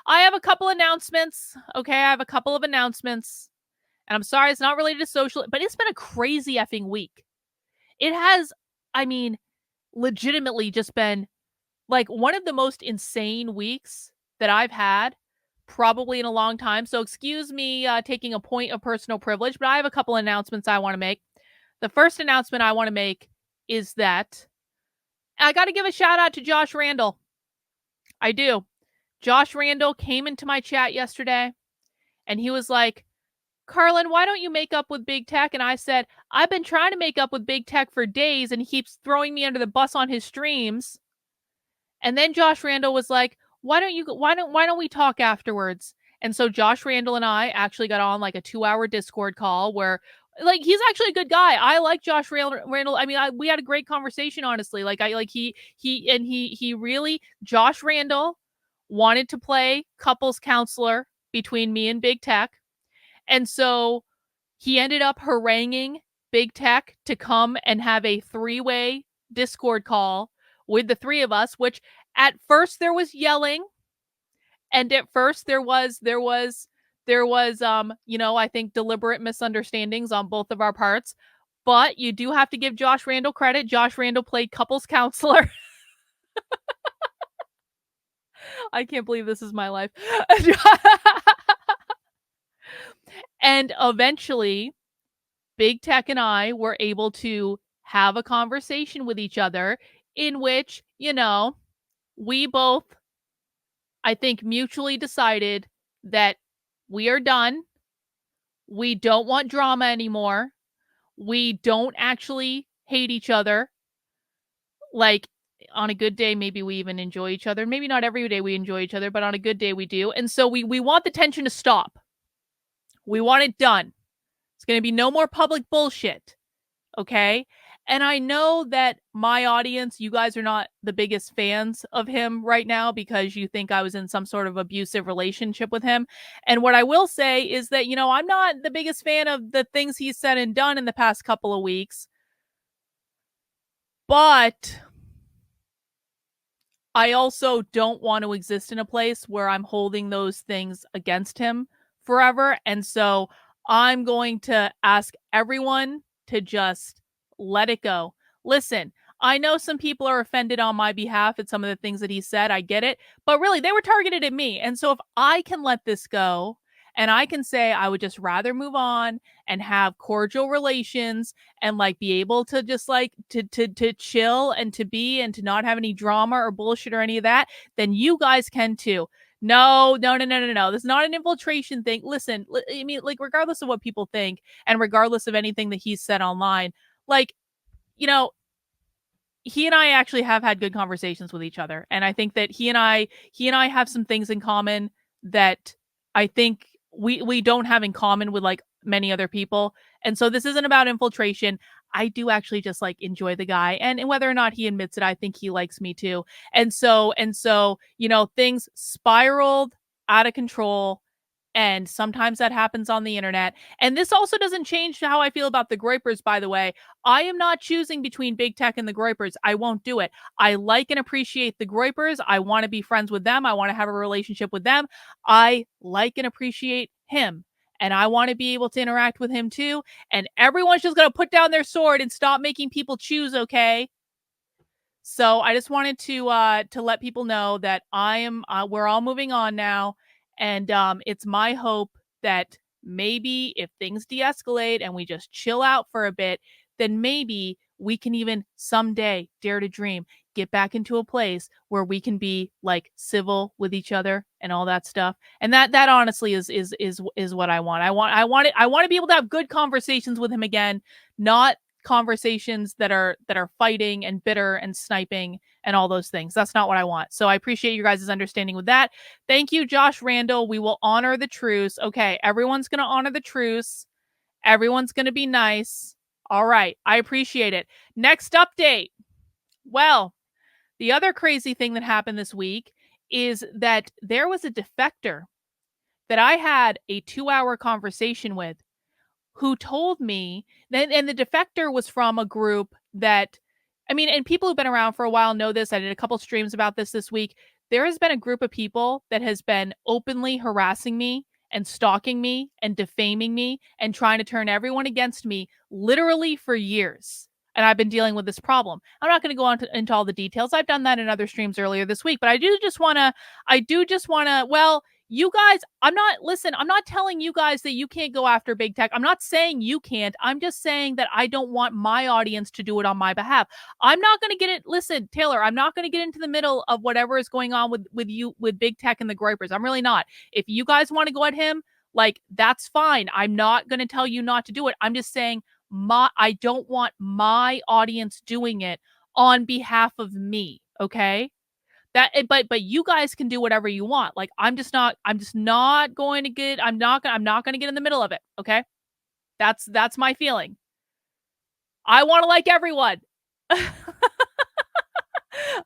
I have a couple announcements. Okay, I have a couple of announcements. And I'm sorry, it's not related to social, but it's been a crazy effing week. It has, I mean, legitimately just been like one of the most insane weeks that I've had probably in a long time. So excuse me taking a point of personal privilege, but I have a couple announcements I want to make. The first announcement I want to make is that I got to give a shout out to Josh Randall. I do. Josh Randall came into my chat yesterday and he was like, Carlin, why don't you make up with BigTech? And I said, I've been trying to make up with BigTech for days and he keeps throwing me under the bus on his streams. And then Josh Randall was like, why don't we talk afterwards? And so Josh Randall and I actually got on like a 2-hour Discord call where like he's actually a good guy. I like Josh Randall. I mean, we had a great conversation, honestly. Like he really Josh Randall wanted to play couples counselor between me and BigTech. And so he ended up haranguing BigTech to come and have a 3-way Discord call with the three of us, which at first there was yelling, and at first there was I think deliberate misunderstandings on both of our parts. But you do have to give Josh Randall credit. Josh Randall played couples counselor. I can't believe this is my life. And eventually, BigTech and I were able to have a conversation with each other in which, we both, I think, mutually decided that we are done. We don't want drama anymore. We don't actually hate each other. Like, on a good day, maybe we even enjoy each other. Maybe not every day we enjoy each other, but on a good day we do. And so we want the tension to stop. We want it done. It's going to be no more public bullshit. Okay? And I know that my audience, you guys are not the biggest fans of him right now because you think I was in some sort of abusive relationship with him. And what I will say is that, I'm not the biggest fan of the things he's said and done in the past couple of weeks. But I also don't want to exist in a place where I'm holding those things against him forever. And so I'm going to ask everyone to just let it go. Listen, I know some people are offended on my behalf at some of the things that he said. I get it. But really, they were targeted at me. And so if I can let this go and I can say I would just rather move on and have cordial relations and like be able to just like to chill and to be and to not have any drama or bullshit or any of that, then you guys can too. No. This is not an infiltration thing. Listen, I mean, like, regardless of what people think and regardless of anything that he's said online, like, he and I actually have had good conversations with each other. And I think that he and I have some things in common that I think we don't have in common with like many other people. And so this isn't about infiltration. I do actually just like enjoy the guy. And whether or not he admits it, I think he likes me too. And so, things spiraled out of control. And sometimes that happens on the internet. And this also doesn't change how I feel about the Groypers, by the way. I am not choosing between BigTech and the Groypers. I won't do it. I like and appreciate the Groypers. I want to be friends with them. I want to have a relationship with them. I like and appreciate him. And I want to be able to interact with him too. And everyone's just going to put down their sword and stop making people choose, okay? So I just wanted to let people know that we're all moving on now. And it's my hope that maybe if things de-escalate and we just chill out for a bit, then maybe we can even someday dare to dream, get back into a place where we can be like civil with each other and all that stuff. And that honestly is what I want. I want to be able to have good conversations with him again, not conversations that are fighting and bitter and sniping and all those things. That's not what I want. So I appreciate you guys' understanding with that. Thank you, Josh Randall. We will honor the truce. Okay, everyone's going to honor the truce. Everyone's going to be nice. All right, I appreciate it. Next update. Well, the other crazy thing that happened this week is that there was a defector that I had a 2-hour conversation with who told me that, and the defector was from a group that, I mean, and people who've been around for a while know this. I did a couple streams about this week. there has been a group of people that has been openly harassing me and stalking me and defaming me and trying to turn everyone against me literally for years. And I've been dealing with this problem. I'm not going to go into all the details. I've done that in other streams earlier this week, but well, you guys, I'm not telling you guys that you can't go after big tech. I'm not saying you can't. I'm just saying that I don't want my audience to do it on my behalf. I'm not going to get it. Listen, Taylor, I'm not going to get into the middle of whatever is going on with big tech and the Groypers. I'm really not. If you guys want to go at him, like, that's fine. I'm not going to tell you not to do it. I'm just saying I don't want my audience doing it on behalf of me. Okay. But you guys can do whatever you want. Like, I'm just not going to get, I'm not going to get in the middle of it. Okay. That's my feeling. I want to like everyone.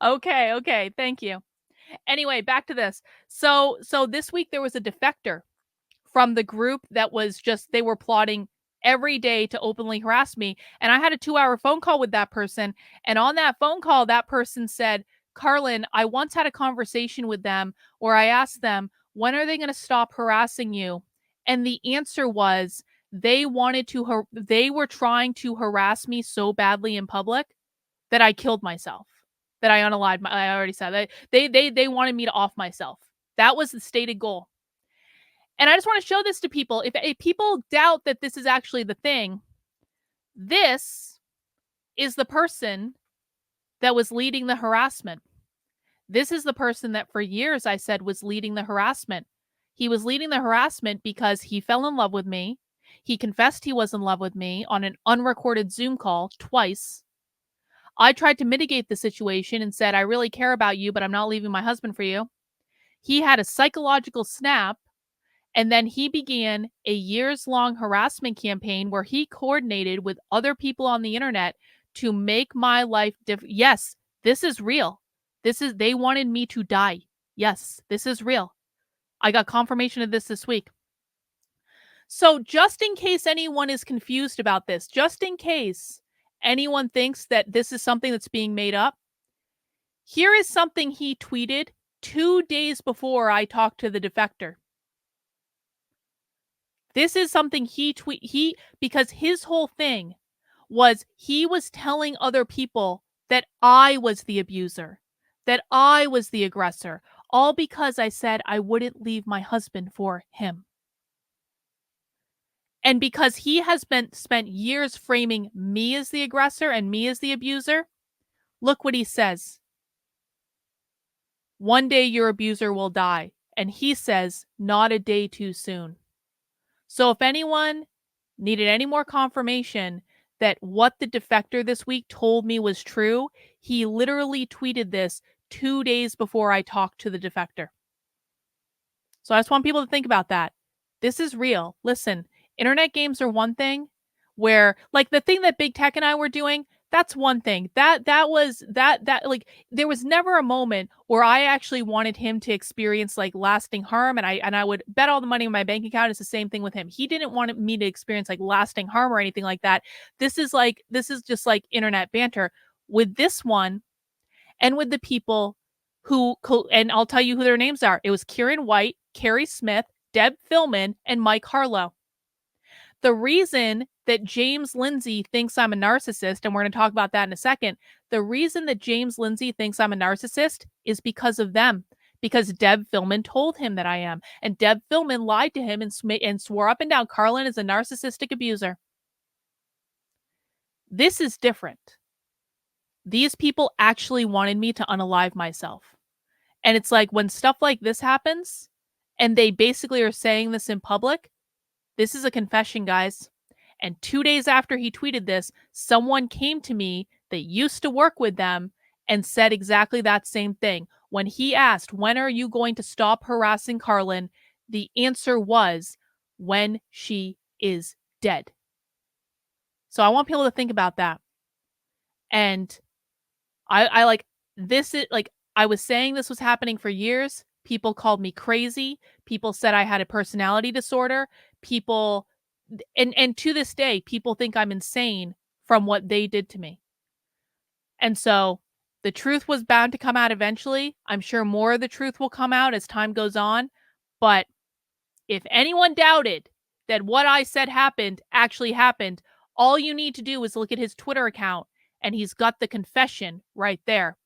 Okay. Thank you. Anyway, back to this. So this week there was a defector from the group that was just, they were plotting every day to openly harass me. And I had a 2-hour phone call with that person. And on that phone call, that person said, Carlin, I once had a conversation with them where I asked them, when are they going to stop harassing you? And the answer was they were trying to harass me so badly in public that I killed myself. That I unalived I already said that they wanted me to off myself. That was the stated goal. And I just want to show this to people. If people doubt that this is actually the thing, this is the person that was leading the harassment. This is the person that for years I said was leading the harassment. He was leading the harassment because he fell in love with me. He confessed he was in love with me on an unrecorded Zoom call twice. I tried to mitigate the situation and said, I really care about you, but I'm not leaving my husband for you. He had a psychological snap. And then he began a years-long harassment campaign where he coordinated with other people on the internet to make my life different. Yes, this is real. They wanted me to die. Yes, this is real. I got confirmation of this week. So just in case anyone is confused about this, just in case anyone thinks that this is something that's being made up, here is something he tweeted 2 days before I talked to the defector. This is something because his whole thing was he was telling other people that I was the abuser, that I was the aggressor, all because I said I wouldn't leave my husband for him. And because he has spent years framing me as the aggressor and me as the abuser, look what he says. One day your abuser will die. And he says, not a day too soon. So if anyone needed any more confirmation that what the defector this week told me was true, he literally tweeted this 2 days before I talked to the defector. So I just want people to think about that. This is real. Listen, internet games are one thing where, like, the thing that Big Tech and I were doing, that's one thing. That like, there was never a moment where I actually wanted him to experience like lasting harm, and I would bet all the money in my bank account. It's the same thing with him. He didn't want me to experience like lasting harm or anything like that. This is just like internet banter. With this one, and with the people and I'll tell you who their names are. It was Kieran White, Carrie Smith, Deb Philman, and Mike Harlow. The reason that James Lindsay thinks I'm a narcissist, and we're going to talk about that in a second, the reason that James Lindsay thinks I'm a narcissist is because of them. Because Deb Philman told him that I am. And Deb Philman lied to him and swore up and down Carlin is a narcissistic abuser. This is different. These people actually wanted me to unalive myself. And it's like when stuff like this happens, and they basically are saying this in public, this is a confession, guys. And 2 days after he tweeted this, someone came to me that used to work with them and said exactly that same thing. When he asked, when are you going to stop harassing Carlin? The answer was, when she is dead. So I want people to think about that. And I like, this is like, I was saying this was happening for years. People called me crazy. People said I had a personality disorder. People, and to this day, people think I'm insane from what they did to me. And so The truth was bound to come out eventually. I'm sure more of the truth will come out as time goes on. But if anyone doubted that what I said happened actually happened, all you need to do is look at his Twitter account and he's got the confession right there.